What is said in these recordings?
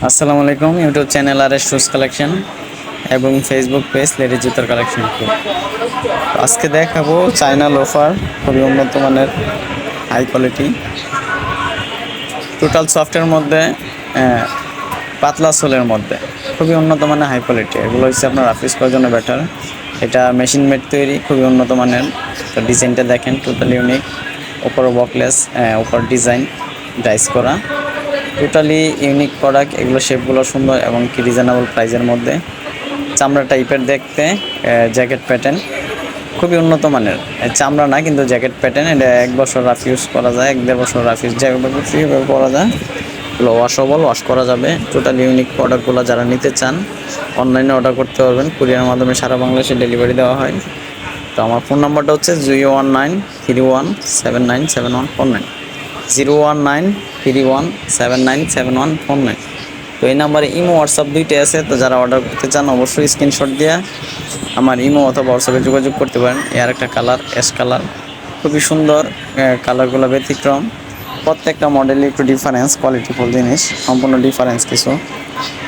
আসসালামু আলাইকুম। YouTube channel আর S shoes collection এবং ফেসবুক পেজ লেডিস জুতার কালেকশন। আজকে দেখাবো চায়না লোফার, খুবই উন্নত মানের, হাই কোয়ালিটি, টোটাল সফটের মধ্যে, পাতলা সোলের মধ্যে, খুবই উন্নত মানের হাই কোয়ালিটি। এগুলো হচ্ছে আপনার অফিস করার জন্য বেটার। এটা মেশিন মেড তৈরি, খুবই উন্নত মানের। তো ডিজাইনটা দেখেন, টোটাল ইউনিক। উপর বকলেস, উপর ডিজাইন ডাইস করা, টোটালি ইউনিক প্রোডাক্ট। এগুলো শেপগুলো সুন্দর এবং কি রিজনেবল প্রাইসের মধ্যে। চামড়া টাইপের দেখতে, জ্যাকেট প্যাটার্ন, খুবই উন্নত মানের। চামড়া না কিন্তু জ্যাকেট প্যাটার্ন। এটা 1 বছর রাফ ইউজ করা যায়, 1-1.5 বছর রাফ ইউজ যেভাবে করা যায়। এগুলো ওয়াশেবল, ওয়াশ করা যাবে। টোটাল ইউনিক প্রোডাক্টগুলো যারা নিতে চান অনলাইনে অর্ডার করতে পারবেন। কুরিয়ারের মাধ্যমে সারা বাংলাদেশে ডেলিভারি দেওয়া হয়। তো আমার ফোন নাম্বারটা হচ্ছে 01931797149, 01931797149। তো এই নাম্বারে ইমো হোয়াটসঅ্যাপ দুইটাই আছে। তো যারা অর্ডার করতে চান অবশ্যই স্ক্রিনশট দিয়ে আমার ইমো অথবা হোয়াটসঅ্যাপে যোগাযোগ করতে পারেন। এর একটা কালার অ্যাশ কালার, খুবই সুন্দর। কালারগুলো ব্যতিক্রম, প্রত্যেকটা মডেলে একটু ডিফারেন্স, কোয়ালিটিফুল জিনিস, সম্পূর্ণ ডিফারেন্স কিছু।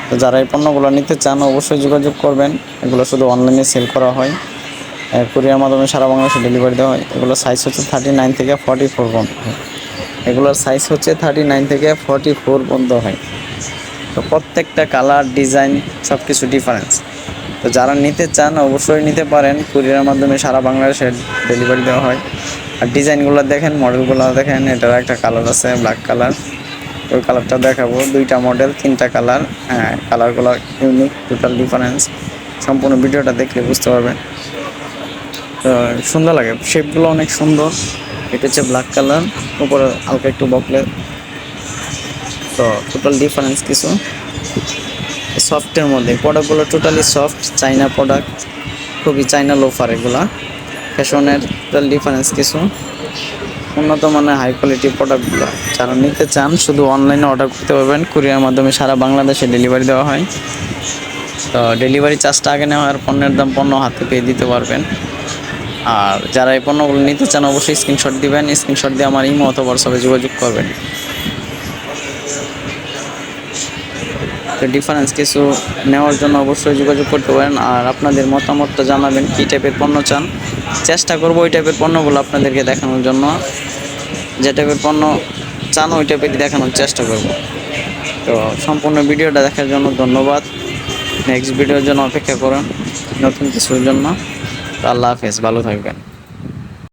তো যারা এই পণ্যগুলো নিতে চান অবশ্যই যোগাযোগ করবেন। এগুলো শুধু অনলাইনে সেল করা হয়, কুরিয়ার মাধ্যমে সারা বাংলাদেশে ডেলিভারি দেওয়া হয়। এগুলোর সাইজ হচ্ছে 39 থেকে 44 পর্যন্ত হয়। এগুলোর সাইজ হচ্ছে 39 থেকে 44 পর্যন্ত হয়। তো প্রত্যেকটা কালার, ডিজাইন সব কিছু ডিফারেন্স। তো যারা নিতে চান অবশ্যই নিতে পারেন। কুরিয়ারের মাধ্যমে সারা বাংলাদেশে ডেলিভারি দেওয়া হয়। আর ডিজাইনগুলো দেখেন, মডেলগুলো দেখেন। এটার একটা কালার আছে ব্ল্যাক কালার, ওই কালারটা দেখাবো। 2টা মডেল, 3টা কালার। কালারগুলো ইউনিক, টোটাল ডিফারেন্স। সম্পূর্ণ ভিডিওটা দেখলে বুঝতে পারবেন। তো সুন্দর লাগে, শেপগুলো অনেক সুন্দর। এটা হচ্ছে ব্ল্যাক কালার, উপরে হালকা একটু বকলে। তো টোটাল ডিফারেন্স কিছু। সফটের মধ্যে প্রোডাক্টগুলো টোটালি সফট, চাইনা প্রোডাক্ট, খুবই চাইনা লোফার। এগুলা ফ্যাশনের, টোটাল ডিফারেন্স কিছু। উন্নত মানের হাই কোয়ালিটি প্রোডাক্টগুলো যারা নিতে চান শুধু অনলাইনে অর্ডার করতে পারবেন। কুরিয়ার মাধ্যমে সারা বাংলাদেশে ডেলিভারি দেওয়া হয়। তো ডেলিভারি চার্জটা আগে নেওয়া, আর পণ্যের দাম পণ্য হাতে পেয়ে দিতে পারবেন। আর যারা এই পণ্যগুলো নিতে চান অবশ্যই স্ক্রিনশট দিবেন। স্ক্রিনশট দিয়ে আমার ইমো অথবা হোয়াটসঅ্যাপে যোগাযোগ করবেন। তো ডিফারেন্স কিছু নেওয়ার জন্য অবশ্যই যোগাযোগ করতে পারেন। আর আপনাদের মতামতটা জানাবেন, কী টাইপের পণ্য চান। চেষ্টা করবো ওই টাইপের পণ্যগুলো আপনাদেরকে দেখানোর জন্য। যে টাইপের পণ্য চান ওই টাইপেরই দেখানোর চেষ্টা করব। তো সম্পূর্ণ ভিডিওটা দেখার জন্য ধন্যবাদ। নেক্সট ভিডিওর জন্য অপেক্ষা করুন, নতুন কিছুর জন্য। তো আল্লাহ হাফেজ, ভালো থাকবেন।